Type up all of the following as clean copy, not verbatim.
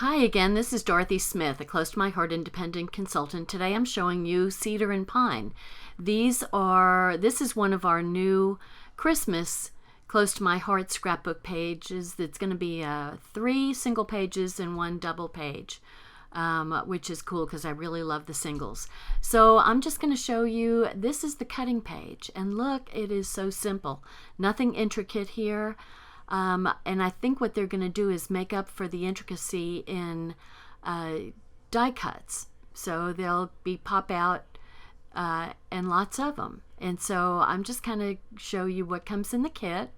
Hi again, this is Dorothy Smith, a close to my heart independent consultant. Today I'm showing you Cedar and Pine. This is one of our new Christmas close to my heart scrapbook pages. It's going to be 3 single pages and 1 double page, which is cool because I really love the singles. So I'm just going to show you, this is the cutting page, and look, it is so simple. Nothing intricate here. And I think what they're going to do is make up for the intricacy in die cuts. So they'll be pop out and lots of them. And so I'm just kind of show you what comes in the kit.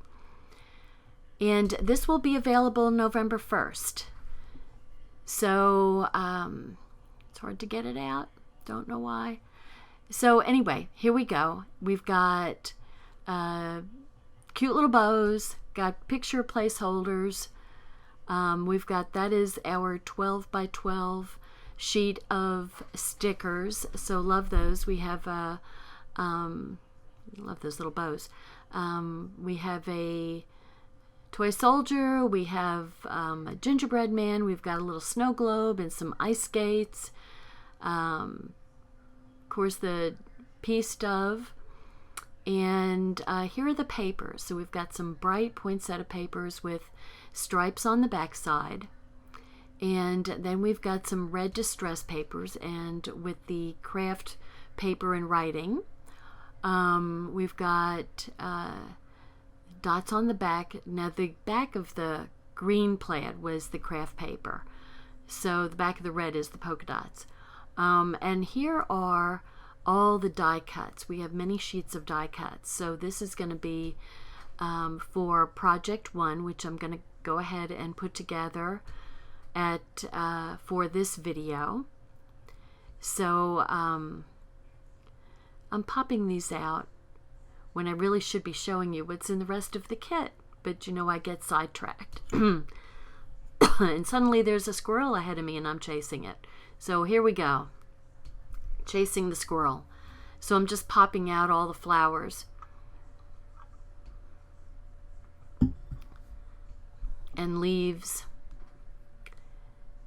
And this will be available November 1st. So it's hard to get it out. Don't know why. So anyway, here we go. We've got cute little bows. Got picture placeholders. We've got, that is our 12 by 12 sheet of stickers. So love those. We have love those little bows. We have a toy soldier. We have a gingerbread man. We've got a little snow globe and some ice skates. Of course, the peace dove. And here are the papers. So we've got some bright poinsettia papers with stripes on the back side. And then we've got some red distress papers and with the craft paper and writing. We've got dots on the back. Now the back of the green plaid was the craft paper. So the back of the red is the polka dots. And here are all the die cuts. We have many sheets of die cuts. So this is going to be for project 1, which I'm going to go ahead and put together for this video. So I'm popping these out when I really should be showing you what's in the rest of the kit. But you know, I get sidetracked. And suddenly there's a squirrel ahead of me and I'm chasing it. So here we go. Chasing the squirrel. So I'm just popping out all the flowers and leaves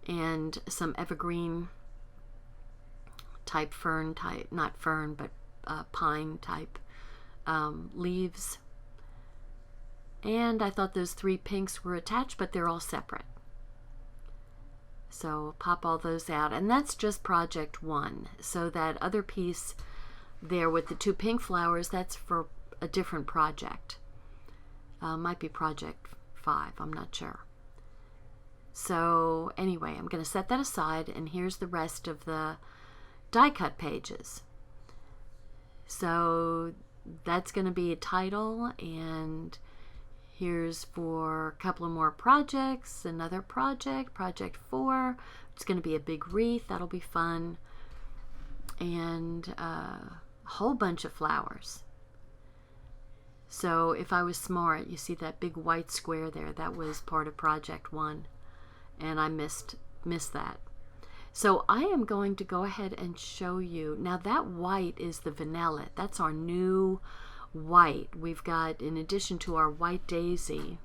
and some evergreen type fern type, not fern, but pine type leaves. And I thought those 3 pinks were attached, but they're all separate. So pop all those out, and that's just project 1. So that other piece there with the 2 pink flowers, that's for a different project. Might be project 5, I'm not sure. So anyway, I'm going to set that aside, and here's the rest of the die cut pages. So that's going to be a title, and here's for a couple of more projects, another project, project 4. It's going to be a big wreath, that'll be fun. And a whole bunch of flowers. So if I was smart, you see that big white square there, that was part of project 1. And I missed that. So I am going to go ahead and show you. Now that white is the vanilla. That's our new white. We've got, in addition to our white daisy,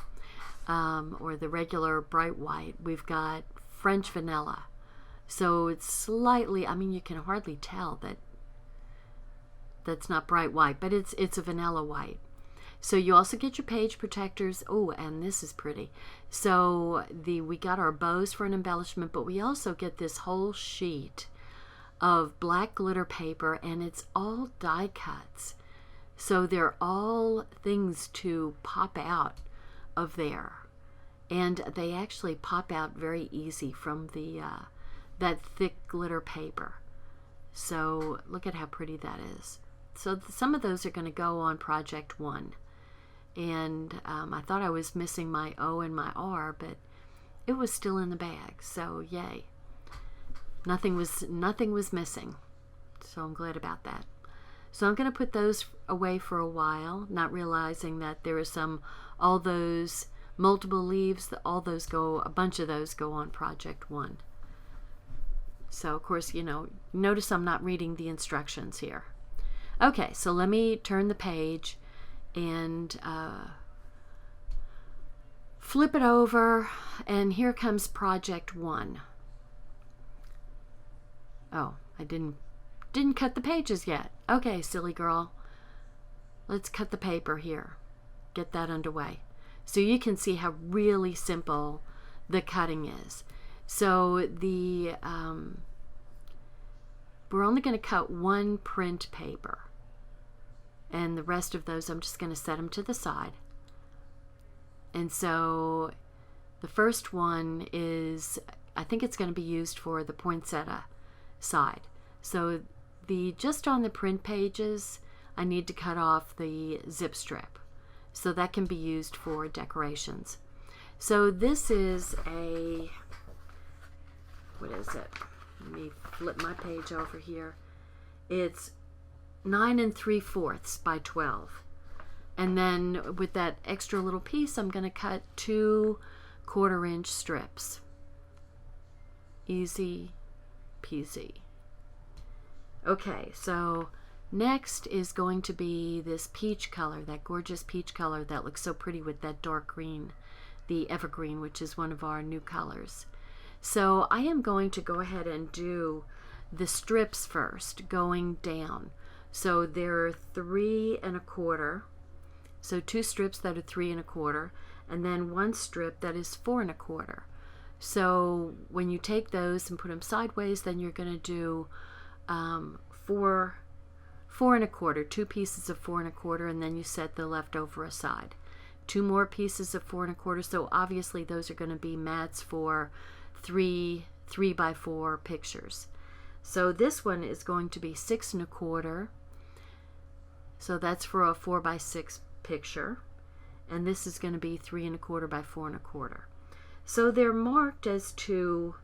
or the regular bright white, we've got French vanilla. So it's slightly, I mean, you can hardly tell that that's not bright white, but it's a vanilla white. So you also get your page protectors. Oh, and this is pretty. So we got our bows for an embellishment, but we also get this whole sheet of black glitter paper, and it's all die cuts. So they're all things to pop out of there. And they actually pop out very easy from the that thick glitter paper. So look at how pretty that is. So some of those are going to go on project 1. And I thought I was missing my O and my R, but it was still in the bag. So yay. Nothing was missing. So I'm glad about that. So I'm going to put those away for a while, not realizing that there is all those multiple leaves, a bunch of those go on project 1. So of course, you know, notice I'm not reading the instructions here. Okay, so let me turn the page and flip it over, and here comes project 1. Oh, I didn't cut the pages yet. Okay, silly girl. Let's cut the paper here. Get that underway. So you can see how really simple the cutting is. So we're only going to cut 1 print paper. And the rest of those, I'm just going to set them to the side. And so the first one is, I think it's going to be used for the poinsettia side. So just on the print pages, I need to cut off the zip strip. So that can be used for decorations. So this is what is it? Let me flip my page over here. It's 9 3/4 by 12. And then with that extra little piece, I'm going to cut 2 1/4-inch strips. Easy peasy. Okay, so next is going to be this peach color, that gorgeous peach color that looks so pretty with that dark green, the Evergreen, which is one of our new colors. So I am going to go ahead and do the strips first, going down. So there are 3 1/4. So 2 strips that are 3 1/4, and then 1 strip that is 4 1/4. So when you take those and put them sideways, then you're going to do 4 1/4, 2 pieces of 4 1/4, and then you set the leftover aside. 2 more pieces of 4 1/4. So obviously those are going to be mats for 3 by 4 pictures. So this one is going to be 6 1/4. So that's for a 4 by 6 picture, and this is going to be 3 1/4 by 4 1/4. So they're marked as to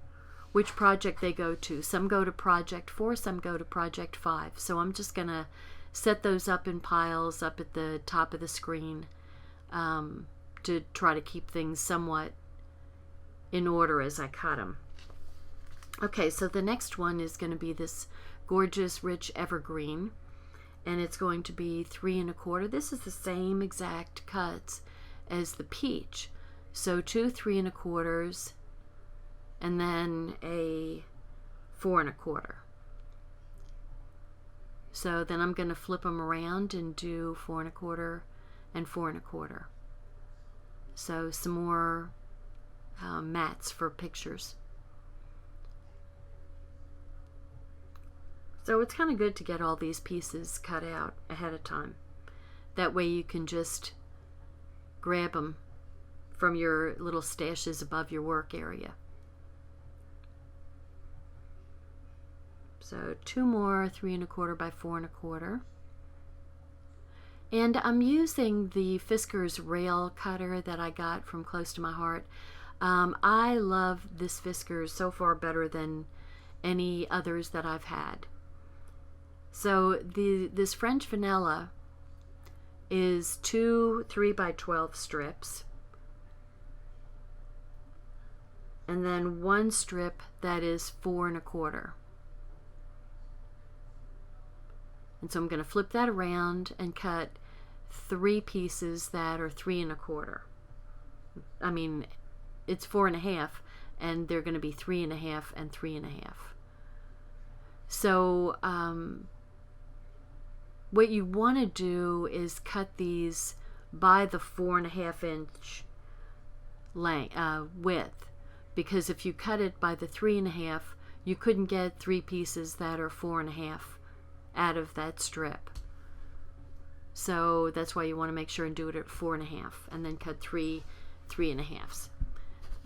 which project they go to. Some go to project 4, some go to project 5. So I'm just going to set those up in piles up at the top of the screen to try to keep things somewhat in order as I cut them. Okay, so the next one is going to be this gorgeous rich evergreen, and it's going to be 3 1/4. This is the same exact cuts as the peach. So 2 3 1/4s, and then a 4 1/4. So then I'm going to flip them around and do 4 1/4 and 4 1/4. So some more mats for pictures. So it's kind of good to get all these pieces cut out ahead of time. That way you can just grab them from your little stashes above your work area. So 2 more 3 1/4 by 4 1/4. And I'm using the Fisker's rail cutter that I got from Close to My Heart. I love this Fisker's so far better than any others that I've had. So this French vanilla is 2 3 by 12 strips, and then 1 strip that is 4 1/4. And so I'm going to flip that around and cut 3 pieces that are 3 1/4. I mean, it's 4 1/2, and they're going to be 3 1/2 and 3 1/2. So what you want to do is cut these by the 4 1/2 inch width, because if you cut it by the 3 1/2, you couldn't get 3 pieces that are 4 1/2 out of that strip. So that's why you want to make sure and do it at 4 1/2, and then cut 3 3 1/2s.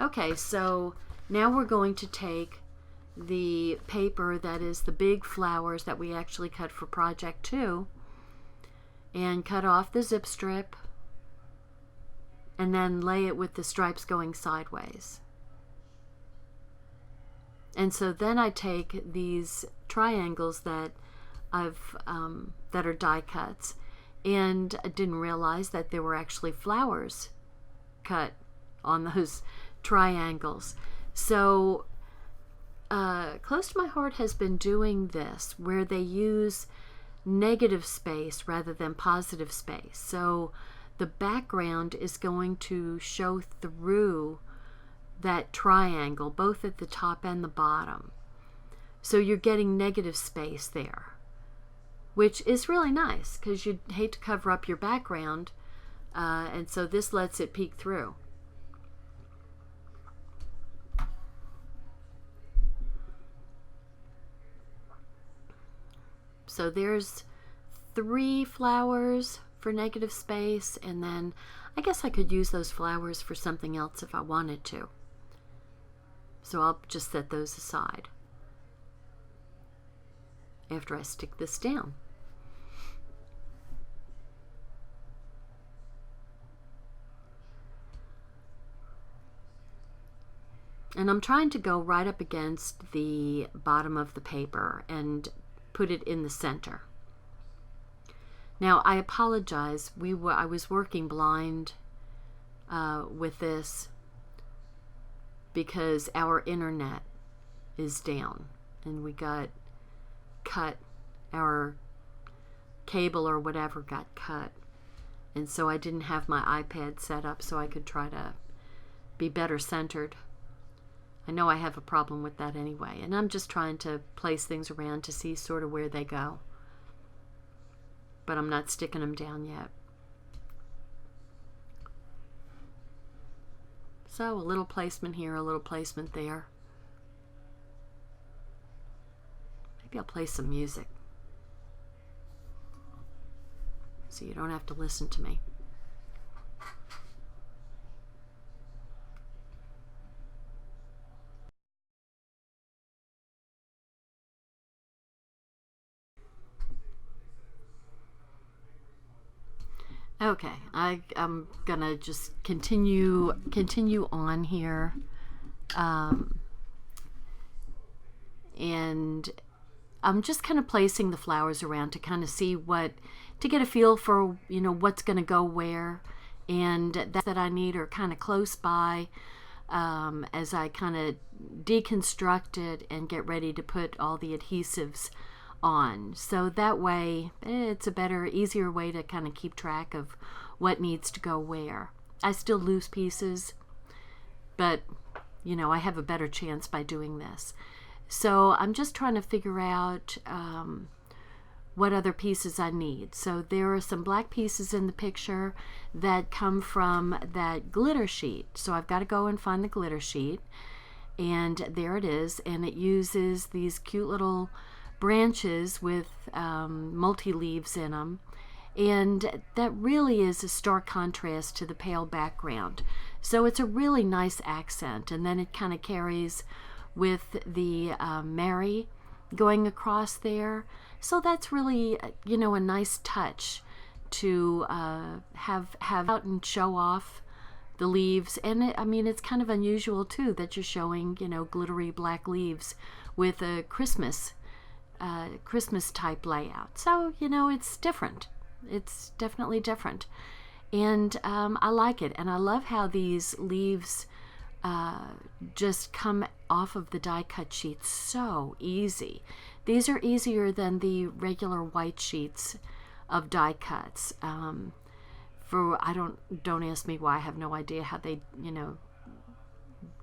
Okay, so now we're going to take the paper that is the big flowers that we actually cut for project 2 and cut off the zip strip and then lay it with the stripes going sideways. And so then I take these triangles that that are die cuts, and I didn't realize that there were actually flowers cut on those triangles. So Close to My Heart has been doing this where they use negative space rather than positive space. So the background is going to show through that triangle, both at the top and the bottom. So you're getting negative space there, which is really nice because you'd hate to cover up your background, and so this lets it peek through. So there's 3 flowers for negative space, and then I guess I could use those flowers for something else if I wanted to. So I'll just set those aside after I stick this down. And I'm trying to go right up against the bottom of the paper and put it in the center. Now I apologize, I was working blind with this because our internet is down and we got cut, our cable or whatever got cut, and so I didn't have my iPad set up so I could try to be better centered. I know I have a problem with that anyway, and I'm just trying to place things around to see sort of where they go, but I'm not sticking them down yet. So a little placement here, a little placement there. Maybe I'll play some music so you don't have to listen to me. Okay, I'm gonna just continue on here, and I'm just kind of placing the flowers around to kind of see to get a feel for, you know, what's gonna go where, and that I need are kind of close by as I kind of deconstruct it and get ready to put all the adhesives on. So that way it's a better, easier way to kind of keep track of what needs to go where. I still lose pieces, but you know, I have a better chance by doing this. So I'm just trying to figure out what other pieces I need. So there are some black pieces in the picture that come from that glitter sheet. So I've got to go and find the glitter sheet, and there it is, and it uses these cute little branches with multi-leaves in them, and that really is a stark contrast to the pale background. So it's a really nice accent, and then it kind of carries with the Mary going across there. So that's really, you know, a nice touch to have out and show off the leaves. And I mean, it's kind of unusual too that you're showing, you know, glittery black leaves with a Christmas type layout. So, you know, it's different. It's definitely different. And I like it. And I love how these leaves just come off of the die cut sheets so easy. These are easier than the regular white sheets of die cuts. Don't ask me why. I have no idea how they, you know,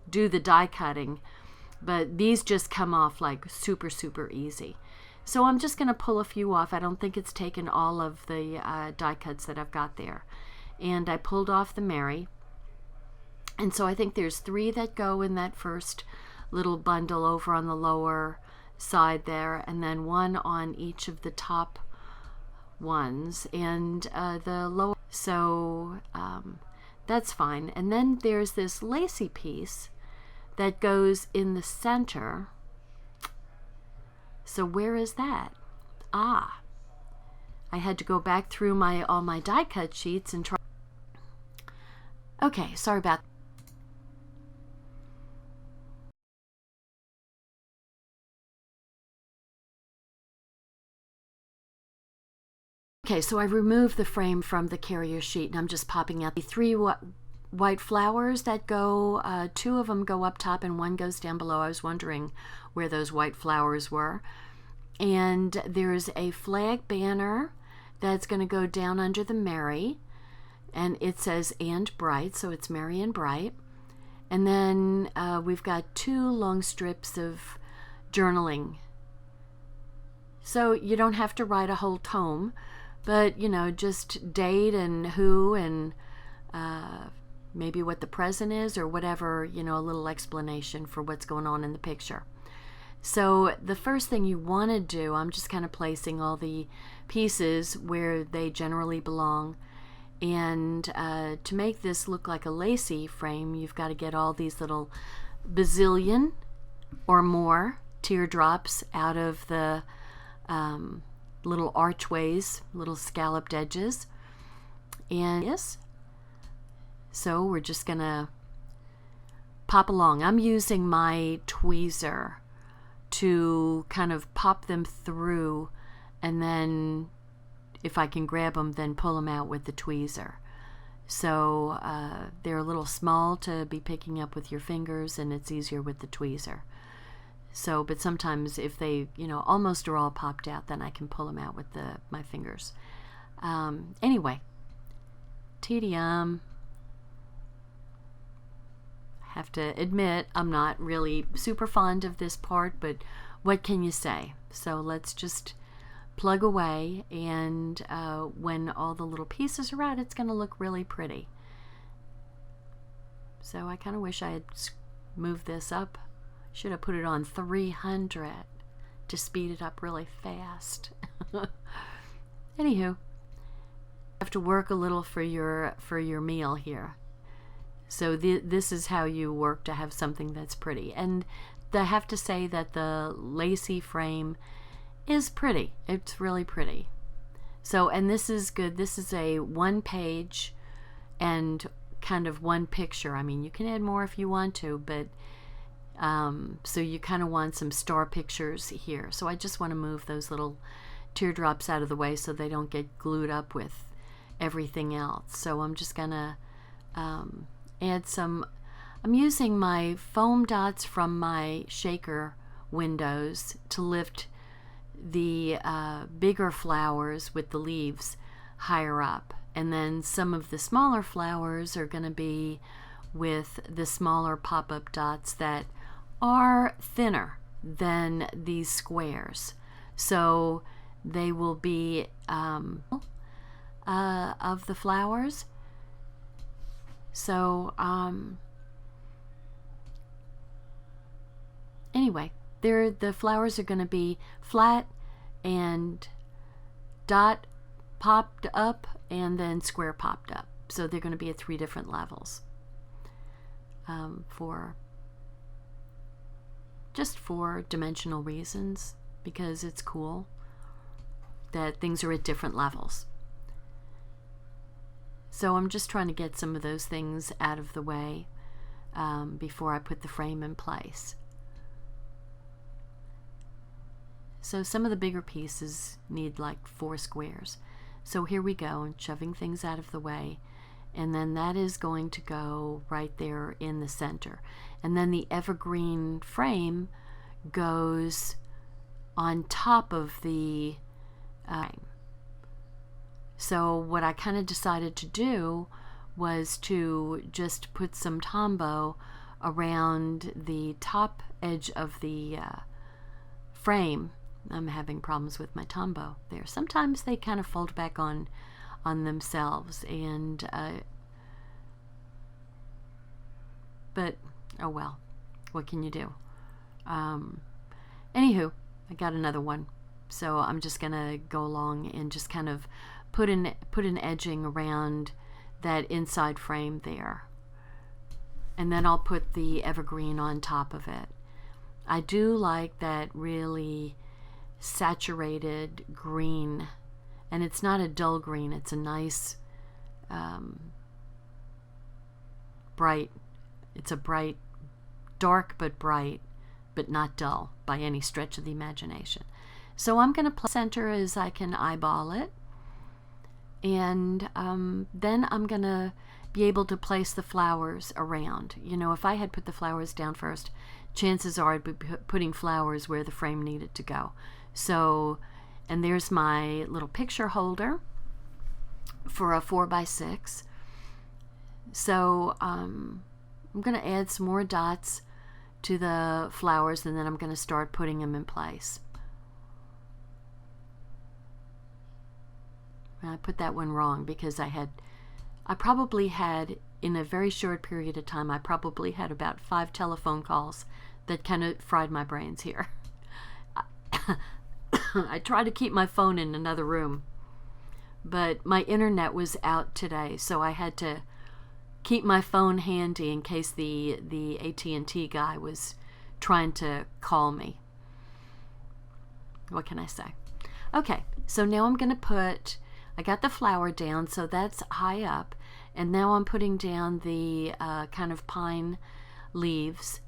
do the die cutting, but these just come off like super, super easy. So I'm just going to pull a few off. I don't think it's taken all of the die cuts that I've got there. And I pulled off the Mary. And so I think there's 3 that go in that first little bundle over on the lower side there, and then 1 on each of the top ones, and the lower. So that's fine. And then there's this lacy piece that goes in the center. So where is that? Ah, I had to go back through all my die cut sheets and try. Okay, sorry about that. Okay, so I removed the frame from the carrier sheet, and I'm just popping out the 3 white flowers that go, 2 of them go up top and 1 goes down below. I was wondering where those white flowers were. And there's a flag banner that's going to go down under the Mary. and it says "and bright," so it's merry and bright. And then we've got 2 long strips of journaling. So you don't have to write a whole tome, but just date and who and maybe what the present is or whatever, a little explanation for what's going on in the picture. So the first thing you want to do, I'm just kind of placing all the pieces where they generally belong. And to make this look like a lacy frame, you've got to get all these little bazillion or more teardrops out of the little archways, little scalloped edges. And yes, so we're just gonna pop along. I'm using my tweezer to kind of pop them through, and then if I can grab them, then pull them out with the tweezer. So they're a little small to be picking up with your fingers, and it's easier with the tweezer. So, but sometimes if they, almost are all popped out, then I can pull them out with my fingers. Anyway, tedium. I have to admit, I'm not really super fond of this part, but what can you say? So let's just plug away, and when all the little pieces are out, it's going to look really pretty. So I kind of wish I had moved this up. Should have put it on 300 to speed it up really fast. Anywho, you have to work a little for your meal here. So this is how you work to have something that's pretty. And I have to say that the lacy frame is pretty. It's really pretty. So, and this is good. This is a 1-page and kind of 1 picture. I mean, you can add more if you want to, but so you kind of want some star pictures here. So I just want to move those little teardrops out of the way so they don't get glued up with everything else. So I'm just gonna add some. I'm using my foam dots from my shaker windows to lift the bigger flowers with the leaves higher up, and then some of the smaller flowers are going to be with the smaller pop-up dots that are thinner than these squares, so they will be of the flowers. So anyway, the flowers are going to be flat and dot popped up and then square popped up. So they're going to be at 3 different levels for dimensional reasons, because it's cool that things are at different levels. So I'm just trying to get some of those things out of the way before I put the frame in place. So some of the bigger pieces need like 4 squares. So here we go, and shoving things out of the way. And then that is going to go right there in the center. And then the evergreen frame goes on top of the frame. So what I kind of decided to do was to just put some tombow around the top edge of the frame. I'm having problems with my tombow there. Sometimes they kind of fold back on themselves, and but oh well, what can you do? Anywho, I got another one, so I'm just gonna go along and just kind of put an edging around that inside frame there, and then I'll put the evergreen on top of it. I do like that really saturated green, and it's not a dull green, it's a nice bright, it's a bright, dark but bright, but not dull by any stretch of the imagination. So I'm going to place center as I can eyeball it, and then I'm going to be able to place the flowers around. If I had put the flowers down first, chances are I'd be putting flowers where the frame needed to go. So, and there's my little picture holder for a 4x6. So I'm going to add some more dots to the flowers, and then I'm going to start putting them in place. And I put that one wrong because I probably had, in a very short period of time, I probably had about 5 telephone calls that kind of fried my brains here. I try to keep my phone in another room, but my internet was out today, so I had to keep my phone handy in case the AT&T guy was trying to call me. What can I say? Okay, so now I'm going to I got the flower down, so that's high up, and now I'm putting down the kind of pine leaves,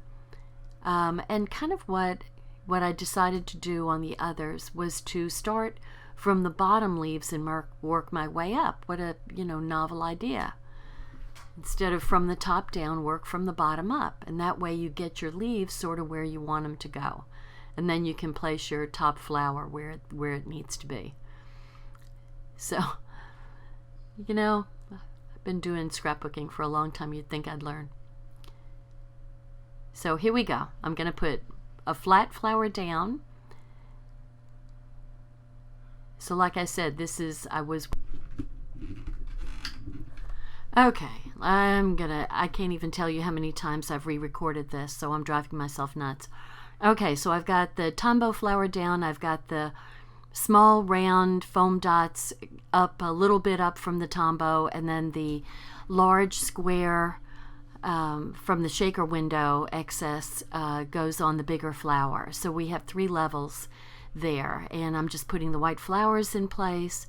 and kind of what I decided to do on the others was to start from the bottom leaves and work my way up. What a novel idea. Instead of from the top down, work from the bottom up, and that way you get your leaves sort of where you want them to go, and then you can place your top flower where it needs to be. So, I've been doing scrapbooking for a long time. You'd think I'd learn. So here we go. I'm going to put a flat flower down. So like I said, okay, I can't even tell you how many times I've re-recorded this, so I'm driving myself nuts. Okay, so I've got the tombow flower down. I've got the small round foam dots up, a little bit up from the tombow, and then the large square from the shaker window excess goes on the bigger flower. So we have 3 levels there, and I'm just putting the white flowers in place,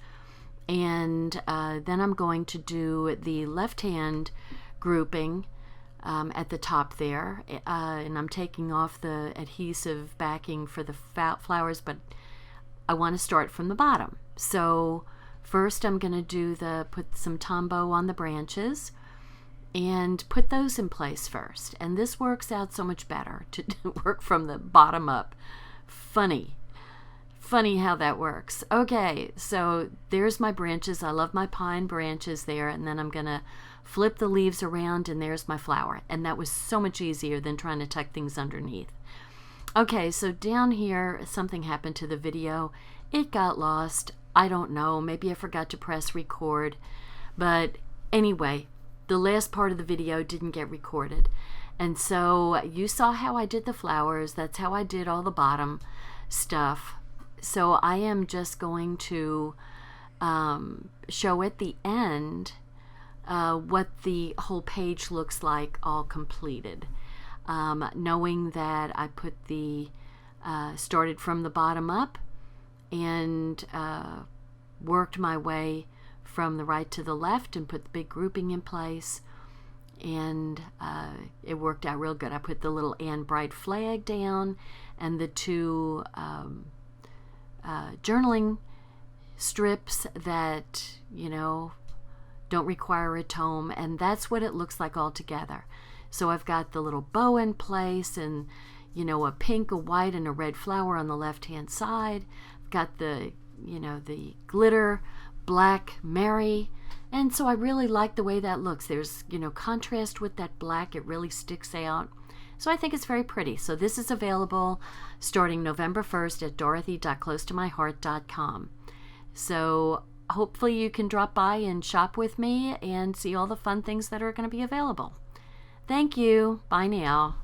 and then I'm going to do the left hand grouping at the top there, and I'm taking off the adhesive backing for the flowers, but I want to start from the bottom. So first I'm going to put some tombow on the branches and put those in place first. And this works out so much better to work from the bottom up. Funny how that works. Okay, so there's my branches. I love my pine branches there, and then I'm going to flip the leaves around, and there's my flower. And that was so much easier than trying to tuck things underneath. Okay, so down here, something happened to the video. It got lost. I don't know. Maybe I forgot to press record. But anyway, the last part of the video didn't get recorded. And so you saw how I did the flowers. That's how I did all the bottom stuff. So I am just going to show at the end what the whole page looks like all completed. Knowing that I put started from the bottom up and worked my way from the right to the left and put the big grouping in place, and it worked out real good. I put the little Anne Bright flag down and the 2 journaling strips that don't require a tome, and that's what it looks like all together. So I've got the little bow in place, and a pink, a white, and a red flower on the left hand side. I've got the the glitter black Mary, and so I really like the way that looks. There's contrast with that black. It really sticks out. So I think it's very pretty. So this is available starting November 1st at dorothy.closetomyheart.com. So hopefully you can drop by and shop with me and see all the fun things that are going to be available. Thank you. Bye now.